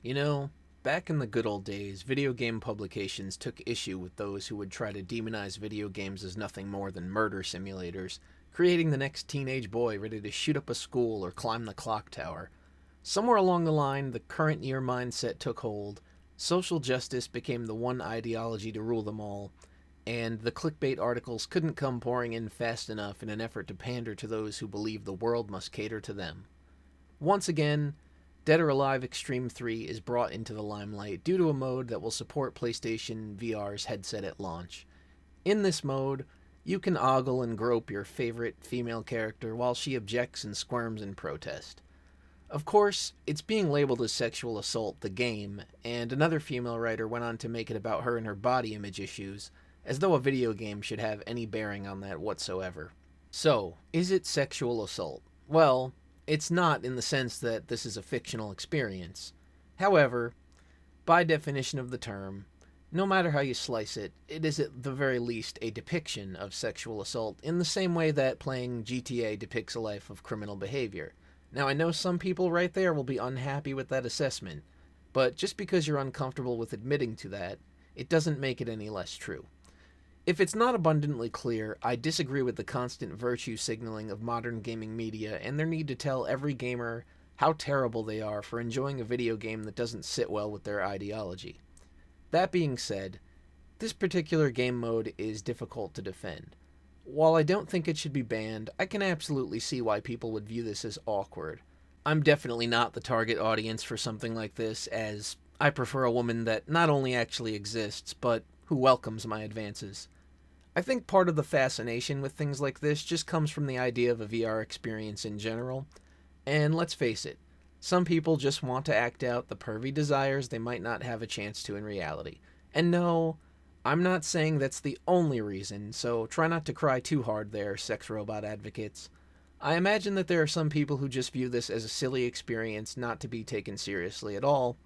You know, back in the good old days, video game publications took issue with those who would try to demonize video games as nothing more than murder simulators, creating the next teenage boy ready to shoot up a school or climb the clock tower. Somewhere along the line, the current year mindset took hold, social justice became the one ideology to rule them all, and the clickbait articles couldn't come pouring in fast enough in an effort to pander to those who believe the world must cater to them. Once again, Dead or Alive Xtreme 3 is brought into the limelight due to a mode that will support PlayStation VR's headset at launch. In this mode, you can ogle and grope your favorite female character while she objects and squirms in protest. Of course, it's being labeled as sexual assault the game, and another female writer went on to make it about her and her body image issues, as though a video game should have any bearing on that whatsoever. So, is it sexual assault? Well, it's not in the sense that this is a fictional experience. However, by definition of the term, no matter how you slice it, it is at the very least a depiction of sexual assault in the same way that playing GTA depicts a life of criminal behavior. Now, I know some people right there will be unhappy with that assessment, but just because you're uncomfortable with admitting to that, it doesn't make it any less true. If it's not abundantly clear, I disagree with the constant virtue signaling of modern gaming media and their need to tell every gamer how terrible they are for enjoying a video game that doesn't sit well with their ideology. That being said, this particular game mode is difficult to defend. While I don't think it should be banned, I can absolutely see why people would view this as awkward. I'm definitely not the target audience for something like this, as I prefer a woman that not only actually exists, but who welcomes my advances. I think part of the fascination with things like this just comes from the idea of a VR experience in general, and let's face it, some people just want to act out the pervy desires they might not have a chance to in reality. And no, I'm not saying that's the only reason, so try not to cry too hard there, sex robot advocates. I imagine that there are some people who just view this as a silly experience not to be taken seriously at all,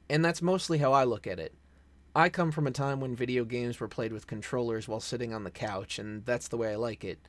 and that's mostly how I look at it. I come from a time when video games were played with controllers while sitting on the couch, and that's the way I like it.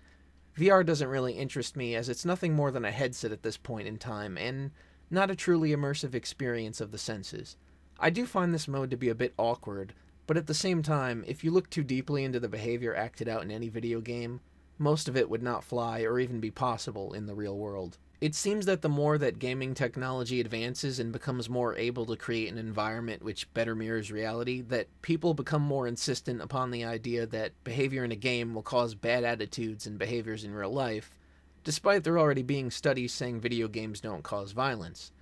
VR doesn't really interest me as it's nothing more than a headset at this point in time, and not a truly immersive experience of the senses. I do find this mode to be a bit awkward, but at the same time, if you look too deeply into the behavior acted out in any video game, most of it would not fly or even be possible in the real world. It seems that the more that gaming technology advances and becomes more able to create an environment which better mirrors reality, that people become more insistent upon the idea that behavior in a game will cause bad attitudes and behaviors in real life, despite there already being studies saying video games don't cause violence.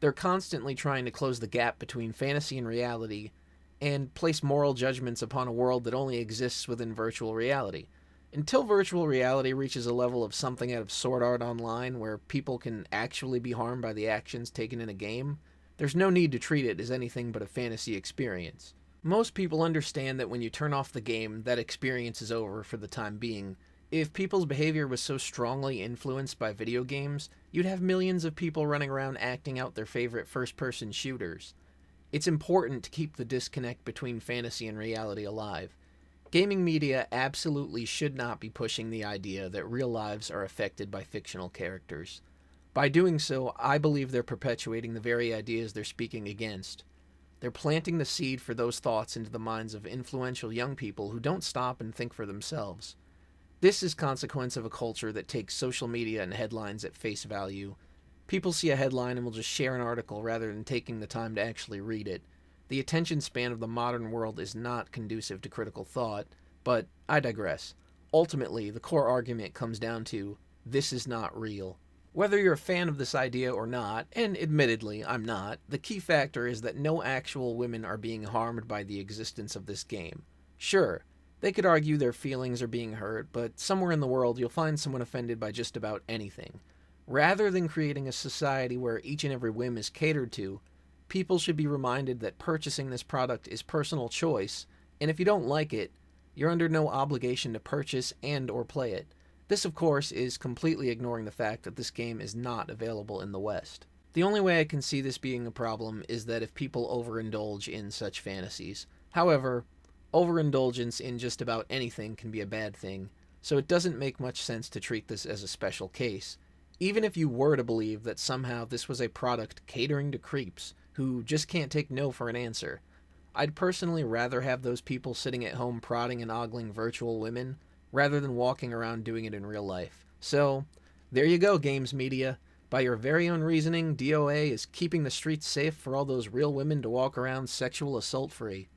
They're constantly trying to close the gap between fantasy and reality, and place moral judgments upon a world that only exists within virtual reality. Until virtual reality reaches a level of something out of Sword Art Online where people can actually be harmed by the actions taken in a game, there's no need to treat it as anything but a fantasy experience. Most people understand that when you turn off the game, that experience is over for the time being. If people's behavior was so strongly influenced by video games, you'd have millions of people running around acting out their favorite first-person shooters. It's important to keep the disconnect between fantasy and reality alive. Gaming media absolutely should not be pushing the idea that real lives are affected by fictional characters. By doing so, I believe they're perpetuating the very ideas they're speaking against. They're planting the seed for those thoughts into the minds of influential young people who don't stop and think for themselves. This is consequence of a culture that takes social media and headlines at face value. People see a headline and will just share an article rather than taking the time to actually read it. The attention span of the modern world is not conducive to critical thought, but I digress. Ultimately, the core argument comes down to, this is not real. Whether you're a fan of this idea or not, and admittedly I'm not, the key factor is that no actual women are being harmed by the existence of this game. Sure, they could argue their feelings are being hurt, but somewhere in the world you'll find someone offended by just about anything. Rather than creating a society where each and every whim is catered to, people should be reminded that purchasing this product is personal choice, and if you don't like it, you're under no obligation to purchase and or play it. This, of course, is completely ignoring the fact that this game is not available in the West. The only way I can see this being a problem is that if people overindulge in such fantasies. However, overindulgence in just about anything can be a bad thing, so it doesn't make much sense to treat this as a special case. Even if you were to believe that somehow this was a product catering to creeps who just can't take no for an answer, I'd personally rather have those people sitting at home prodding and ogling virtual women rather than walking around doing it in real life. So, there you go, games media. By your very own reasoning, DOA is keeping the streets safe for all those real women to walk around sexual assault free.